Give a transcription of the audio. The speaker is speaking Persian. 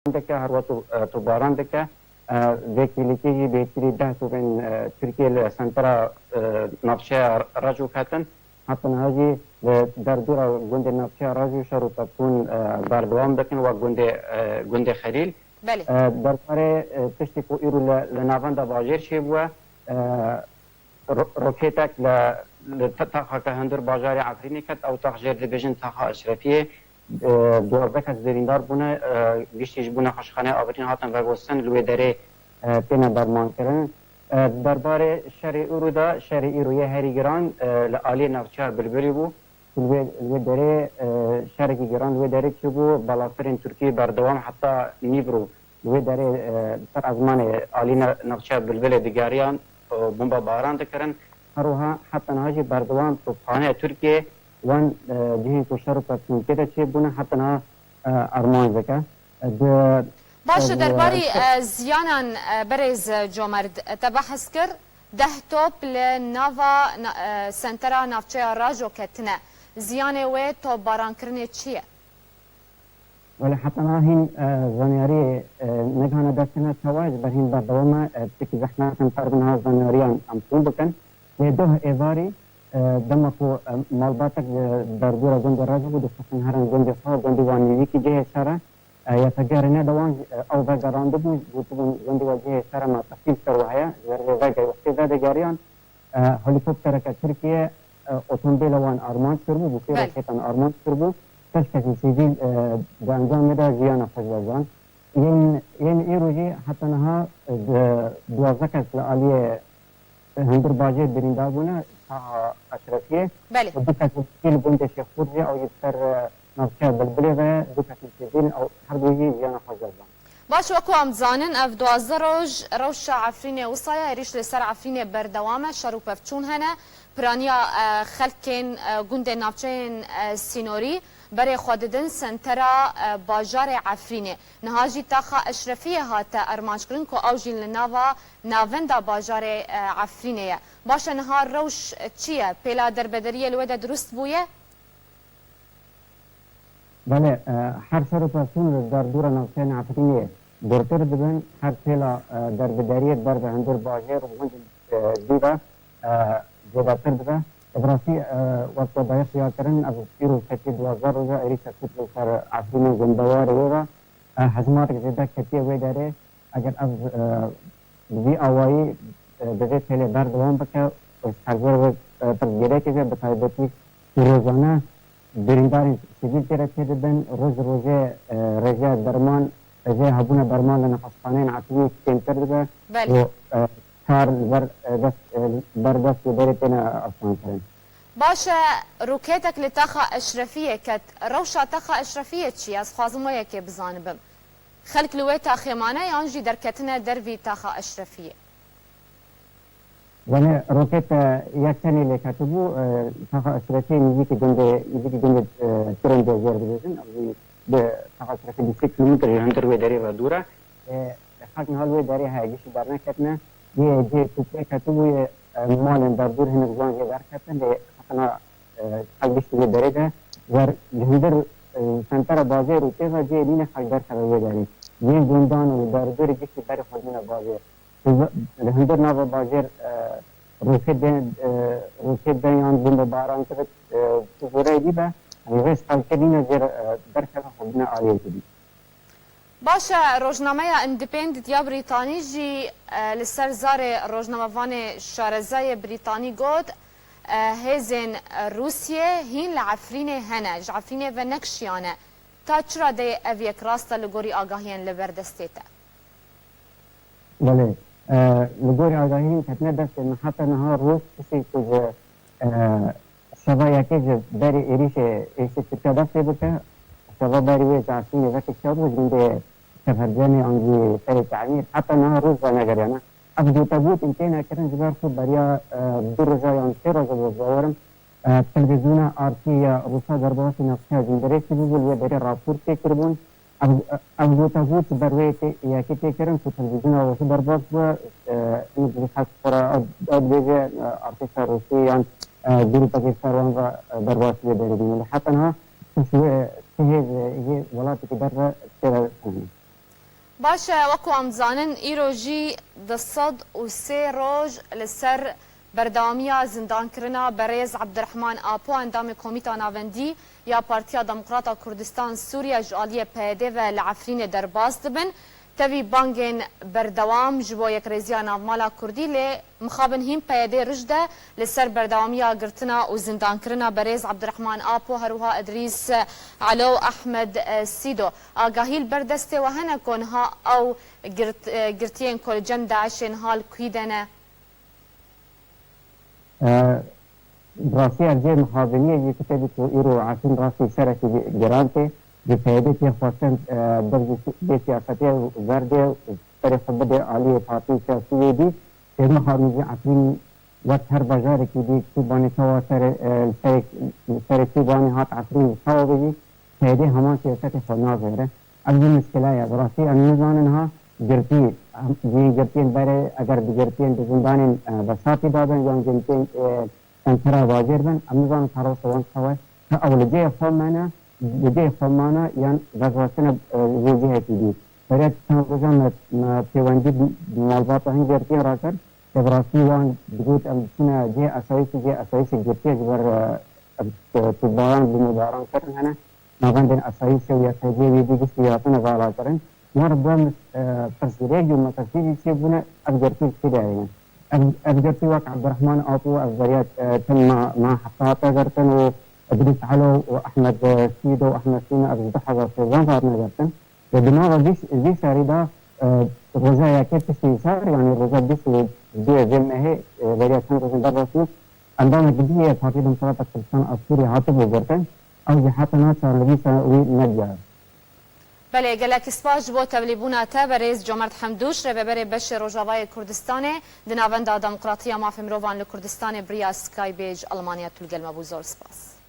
دکه هر وقت تو باران دکه وکیلیتی بهتری ده تو بین ترکیه لسنترا نفشه راجو کتن حتی نهاجی در دور گند نفشه راجو شروع تکون بردوام دکن و گند خلیل بله در کار تشتی کو ایرو لناوند باجر چه بوه روکیتک لتتاقه که هندر باجار عفرینی کت او تاقجر دبیجن تاقه اشرفیه دوازده کس زریندار بونه گشتیش بونه خشخانه آورین هاتن و گوستن لوی داره پینا درمان کردن درباره شرعی او دا شرعی روی هری گران لعالی نفچه بلبلی بو لوی داره شرعی گران لوی داره چه بو بلافرین ترکیه بردوام حتی نیبرو لوی داره سر ازمان عالی نفچه بلبل دیگاریان بمبا باران دکرن هروها حتی نهاجی بردوام تو خانه ترکیه وان جهین کو شرط تنکیده چه بونه حتی نه ارمان زکه باشه درباره زیانان برز جومرد تبحث کر ده توپ لناوا سنترا نافچه راجو کتنه زیان و تو باران کرنه چیه؟ ولی حتی نه هین زنیاری نگهانه دستنه تواج بر هین بردوامه تکی زحمتن تربنها زنیاریان امتون بکن به دوه ایواری دمکو مالباتک در دور گند راجو بود خصوصا هرن گند خواه گند وانیوی که جه سره یا تجار نه دوان او بگرانده بود بودن گند وجه سره ما تفصیل سروها در وجه وقتی زده جریان هلیکوپتر که ترکیه اتومبیل وان آرمان کربو بوکی رکتان آرمان کربو تشکیل سیویل به انجام میده زیان فجوزان این روزی حتی نها دوازده کس لعالیه هندر باجه برینده بونه اشرفیه بله دو کس سیل گنده شیخ خورجه او یکتر نفچه بلبلی و دو کس سیل او هر دویی زیان فجوزان باش وكو ام زانن اف دوازده روش عفرين وصايا ريش لسر عفرين بردوامه شروع بفتشون هنا برانيا خلكين گوند نافچين سينوري بري خوددن سنترا باجار عفرين نهاجي تاخا اشرفيه هاتا ارمانشكرن كو اوجين لناوا ناوندا باجار عفرين باش نهار روش چيه بلا دربدريه الودا درست بويه بله هر سر پاسون در دور نافچین عفرینه دورتر دبن هر پیلا در بداریه در به هندر باجر و گند دیده زیادتر دبه ابراسی وقت باید خیال کردن از ایرو کتی 2000 روزه ایری سکوت سر عفرینه گندوار ویرا حزمات که زیاده کتی وی داره اگر از وی آوایی بزید پیل در دوام بکه سرزور و ترگیره که بطایبتی روزانه بریندار سیویل تیره چیده بین روزه رجا درمان رجا هبونه درمان لنا خصفانین عطوی کمتر ده بله و کار بردست و داری تینا افغان کرن باشه روکیتک لتاخا اشرفیه کت روشا تاخا اشرفیه چی از خوازم و یکی بزانبم خلق لوی تاخیمانه یانجی در کتنه دروی تاخا اشرفیه ولی روکت یک تنی لکتبو تاخا اشرفی نیزی که گنده ترنده زیر بزن به تاخا اشرفی 20 کیلومتر هندر وی داری و دوره خاک نهال وی داری هایگیشی در نکتنه یه توپه کتبو مالن در دور هنگ زوان یه در کتن لی خطنا خاکگیشی وی داری ده و هندر سنتر بازه روکه و جه لین خاک در کده وی داری یه گندان و در دور گیشی بری خودین بازه هندر ناو باجر روکت دیان بند باران کرد تو گره دیبه همیشه سال کدین زیر درکه خودنا عالیه کدی باشه روزنامه اندپندنت یا بریتانی جی لسر زار روزنامه وان شارزای بریتانی گود هزین روسیه هین لعفرین هنج عفرین و نکشیانه تا چرا ده اویک راستا لگوری آگاهیان لبردستیتا بله لگوری آگاهی کتنه دست محطه نها روز کسی کج شبا یکی بری ایریش ترکیه دسته بوده شبا بری وی زعفین وقتی شد و جنده سفرجان آنجی سر تعمیر حتی نها روز با نگریانه افضل تبوت انتینا کرن جبار خود بریا دو روزه یا 3 روزه بزاورم تلویزیون آرتی یا روسا درباسی نفسه جندره سی بول و بری راپور تکربون افضل تبوت بروی یکی تکرن تو تلویزیون روسی درباس با این خاص پر بیجه آرتیست روسی یا گروه پاکستان و درباسی بری بینه حتی نها تهیز یه ولاتی که در باشه وەکو ئەم زانن ئیرۆژی 103 ڕۆژ لەسەر بەردەوامیە زیندانکردنا بەڕێز عەبدڕەحمان ئاپۆ ئەندامی کۆمیتا ناوەندی یا پارتیا دموکراتا کوردستان سووریا ji aliyê PYD ve li Efrînê derbas dibin. Tevî bangên berdewam ji bo yekrêziya navmala Kurdî lê mixabin hîn PYD rij de li ser berdewamiya girtina û zindankirina berêz Abdurrahman Apo herwiha İdrîs Alo Ahmed Sîdo. Agahî li ber destê we hene ku niha ew girtiyên ku li cem Daişên hal kûî de ne? براسي ارجع مخابنيه جي كتبت ايرو عشان راسي سرتي جرانتي بفائدتي خاصه درجه سياساتيه وزارده طريق بدا عليه بارتي سياسيه دي كما خارجي عفرين وقت هر بازار كي دي كوباني سوا سر كوباني هات عفرين سوا بيجي فائده همان سياسات خنا غيره اول مشكله يا براسي النظام انها جرتي جرتين بره اگر بجرتين بزندان بساطي دادن يوم جرتين انترا واجر بن امزان تارو سوان سوا اول جاي فمانا جاي فمانا يعني غزواتنا وجهه دي فرات تنظم پیوندی مالبات هنگ جرتی راکر تبراسی وان بگوت ام سنا جاي اسايس جرتی جبر تباران بمباران کرن هنا نغان دين اسايس ويا تجي ويدي جسياتنا غالا کرن مار بام تسجيل يوم تسجيل سيبنا اجرتي كده يعني أجرتي وقع عبد الرحمن أبو الزريات تم مع حفاظة جرتن وإدريس علو وأحمد سيدو وأحمد سينا أبو ضحى في زنفارنا جرتن وبناء ذي ساريدا رجاء كيف تستيسار يعني رجاء بس دي زلمة هي زريات كان رجاء درسوا عندما بديه فاتي دمسرات الكردستان السوري هاتف وجرتن أو جهاتنا صار لبي سنوي نجار بله گلک سپاس بو تبلیبونا تا بریز جمرد حمدوش رهبر بش روجاوای کردستان دناوند دموکراتیا مافی مروان لکردستان بریا سکای بیج المانیا تلگل مبوزور سپاس